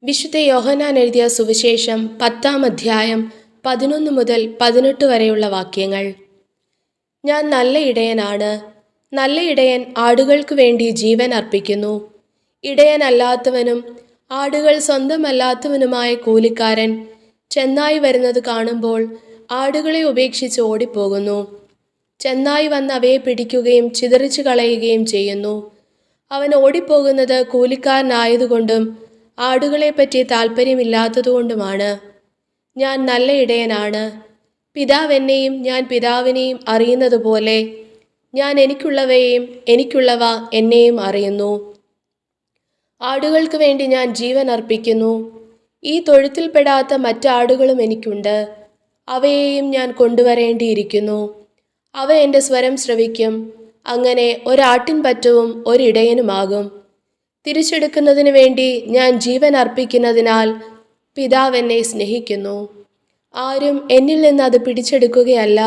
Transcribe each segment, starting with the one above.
വിശുദ്ധ യോഹന്നാൻ എഴുതിയ സുവിശേഷം 10-ാം അധ്യായം 11 മുതൽ 18 വരെയുള്ള വാക്യങ്ങൾ. ഞാൻ നല്ല ഇടയനാണ്. നല്ല ഇടയൻ ആടുകൾക്ക് വേണ്ടി ജീവൻ അർപ്പിക്കുന്നു. ഇടയനല്ലാത്തവനും ആടുകൾ സ്വന്തമല്ലാത്തവനുമായ കൂലിക്കാരൻ ചെന്നായി വരുന്നത് കാണുമ്പോൾ ആടുകളെ ഉപേക്ഷിച്ച് ഓടിപ്പോകുന്നു. ചെന്നായി വന്ന് അവയെ പിടിക്കുകയും ചിതറിച്ചു കളയുകയും ചെയ്യുന്നു. അവൻ ഓടിപ്പോകുന്നത് കൂലിക്കാരനായതുകൊണ്ടും ആടുകളെപ്പറ്റി താല്പര്യമില്ലാത്തതുകൊണ്ടുമാണ്. ഞാൻ നല്ല ഇടയനാണ്. പിതാവ് എന്നെയും ഞാൻ പിതാവിനെയും അറിയുന്നത് പോലെ ഞാൻ എനിക്കുള്ളവയെയും എനിക്കുള്ളവ എന്നെയും അറിയുന്നു. ആടുകൾക്ക് വേണ്ടി ഞാൻ ജീവൻ അർപ്പിക്കുന്നു. ഈ തൊഴുത്തിൽപ്പെടാത്ത മറ്റാടുകളും എനിക്കുണ്ട്. അവയെയും ഞാൻ കൊണ്ടുവരേണ്ടിയിരിക്കുന്നു. അവ എൻ്റെ സ്വരം ശ്രവിക്കും. അങ്ങനെ ഒരാട്ടിൻപറ്റവും ഒരിടയനുമാകും. തിരിച്ചെടുക്കുന്നതിന് വേണ്ടി ഞാൻ ജീവൻ അർപ്പിക്കുന്നതിനാൽ പിതാവ് എന്നെ സ്നേഹിക്കുന്നു. ആരും എന്നിൽ നിന്ന് അത് പിടിച്ചെടുക്കുകയല്ല,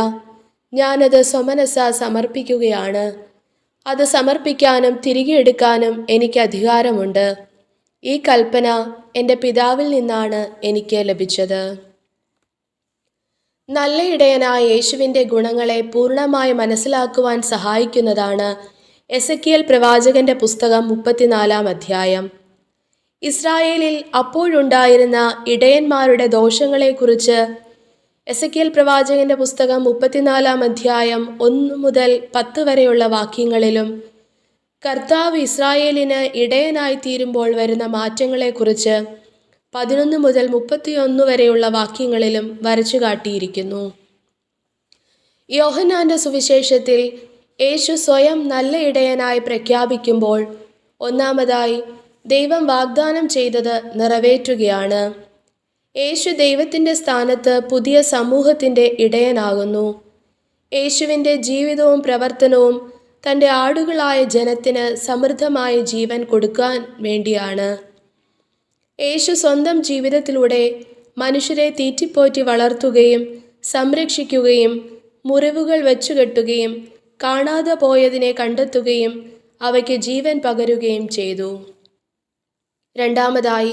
ഞാനത് സ്വമനസ്സ സമർപ്പിക്കുകയാണ്. അത് സമർപ്പിക്കാനും തിരികെ എടുക്കാനും എനിക്ക് അധികാരമുണ്ട്. ഈ കൽപ്പന എൻ്റെ പിതാവിൽ നിന്നാണ് എനിക്ക് ലഭിച്ചത്. നല്ല ഇടയനായ യേശുവിൻ്റെ ഗുണങ്ങളെ പൂർണ്ണമായി മനസ്സിലാക്കുവാൻ സഹായിക്കുന്നതാണ് എസെക്കിയേൽ പ്രവാചകന്റെ പുസ്തകം 34-ാം അധ്യായം. ഇസ്രായേലിൽ അപ്പോഴുണ്ടായിരുന്ന ഇടയന്മാരുടെ ദോഷങ്ങളെക്കുറിച്ച് എസെക്കിയേൽ പ്രവാചകന്റെ പുസ്തകം 34-ാം അധ്യായം 1 മുതൽ 10 വരെയുള്ള വാക്യങ്ങളിലും കർത്താവ് ഇസ്രായേലിന് ഇടയനായി തീരുമ്പോൾ വരുന്ന മാറ്റങ്ങളെക്കുറിച്ച് 11 മുതൽ 31 വരെയുള്ള വാക്യങ്ങളിലും വരച്ചു കാട്ടിയിരിക്കുന്നു. യോഹന്നാന്റെ സുവിശേഷത്തിൽ യേശു സ്വയം നല്ല ഇടയനായി പ്രഖ്യാപിക്കുമ്പോൾ ഒന്നാമതായി ദൈവം വാഗ്ദാനം ചെയ്തത് നിറവേറ്റുകയാണ്. യേശു ദൈവത്തിൻ്റെ സ്ഥാനത്ത് പുതിയ സമൂഹത്തിൻ്റെ ഇടയനാകുന്നു. യേശുവിൻ്റെ ജീവിതവും പ്രവർത്തനവും തൻ്റെ ആടുകളായ ജനത്തിന് സമൃദ്ധമായ ജീവൻ കൊടുക്കാൻ വേണ്ടിയാണ്. യേശു സ്വന്തം ജീവിതത്തിലൂടെ മനുഷ്യരെ തീറ്റിപ്പോറ്റി വളർത്തുകയും സംരക്ഷിക്കുകയും മുറിവുകൾ വെച്ചുകെട്ടുകയും കാണാതെ പോയതിനെ കണ്ടെത്തുകയും അവയ്ക്ക് ജീവൻ പകരുകയും ചെയ്തു. രണ്ടാമതായി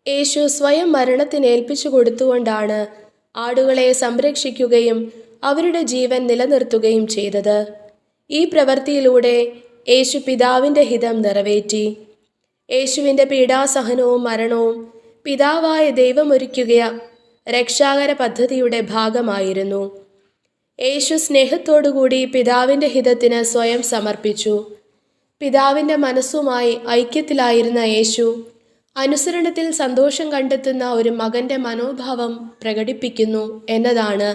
യേശു സ്വയം മരണത്തിന് ഏൽപ്പിച്ചു കൊടുത്തുകൊണ്ടാണ് ആടുകളെ സംരക്ഷിക്കുകയും അവരുടെ ജീവൻ നിലനിർത്തുകയും ചെയ്തത്. ഈ പ്രവൃത്തിയിലൂടെ യേശു പിതാവിൻ്റെ ഹിതം നിറവേറ്റി. യേശുവിൻ്റെ പീഡാസഹനവും മരണവും പിതാവായ ദൈവമൊരുക്കിയ രക്ഷാകര പദ്ധതിയുടെ ഭാഗമായിരുന്നു. യേശു സ്നേഹത്തോടുകൂടി പിതാവിൻ്റെ ഹിതത്തിന് സ്വയം സമർപ്പിച്ചു. പിതാവിൻ്റെ മനസ്സുമായി ഐക്യത്തിലായിരുന്ന യേശു അനുസരണത്തിൽ സന്തോഷം കണ്ടെത്തുന്ന ഒരു മകൻ്റെ മനോഭാവം പ്രകടിപ്പിക്കുന്നു എന്നതാണ്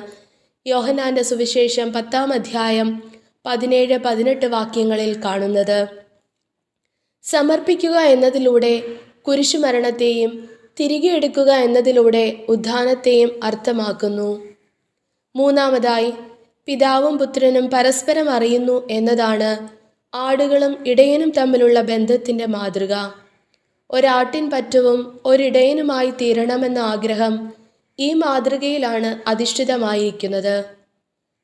യോഹന്നാന്റെ സുവിശേഷം 10-ാം അധ്യായം 17-18 വാക്യങ്ങളിൽ കാണുന്നത്. സമർപ്പിക്കുക എന്നതിലൂടെ കുരിശുമരണത്തെയും തിരികെ എടുക്കുക എന്നതിലൂടെ ഉത്ഥാനത്തെയും അർത്ഥമാക്കുന്നു. മൂന്നാമതായി പിതാവും പുത്രനും പരസ്പരം അറിയുന്നു എന്നതാണ് ആടുകളും ഇടയനും തമ്മിലുള്ള ബന്ധത്തിൻ്റെ മാതൃക. ഒരാട്ടിൻപറ്റവും ഒരിടയനുമായി തീരണമെന്ന ആഗ്രഹം ഈ മാതൃകയിലാണ് അധിഷ്ഠിതമായിരിക്കുന്നത്.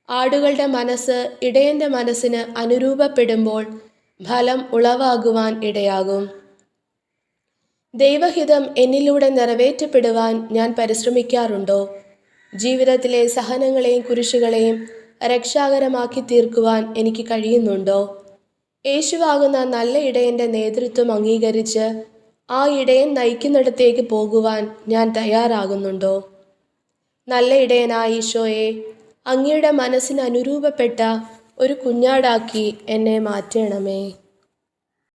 ആടുകളുടെ മനസ്സ് ഇടയൻ്റെ മനസ്സിന് അനുരൂപപ്പെടുമ്പോൾ ഫലം ഉളവാകുവാൻ ഇടയാകും. ദൈവഹിതം എന്നിലൂടെ നിറവേറ്റപ്പെടുവാൻ ഞാൻ പരിശ്രമിക്കാറുണ്ടോ? ജീവിതത്തിലെ സഹനങ്ങളെയും കുരിശുകളെയും രക്ഷാകരമാക്കി തീർക്കുവാൻ എനിക്ക് കഴിയുന്നുണ്ടോ? യേശുവാകുന്ന നല്ല ഇടയൻ്റെ നേതൃത്വം അംഗീകരിച്ച് ആ ഇടയൻ നയിക്കുന്നിടത്തേക്ക് പോകുവാൻ ഞാൻ തയ്യാറാകുന്നുണ്ടോ? നല്ല ഇടയനായ ഈശോയെ, അങ്ങയുടെ മനസ്സിന് അനുരൂപപ്പെട്ട ഒരു കുഞ്ഞാടാക്കി എന്നെ മാറ്റണമേ.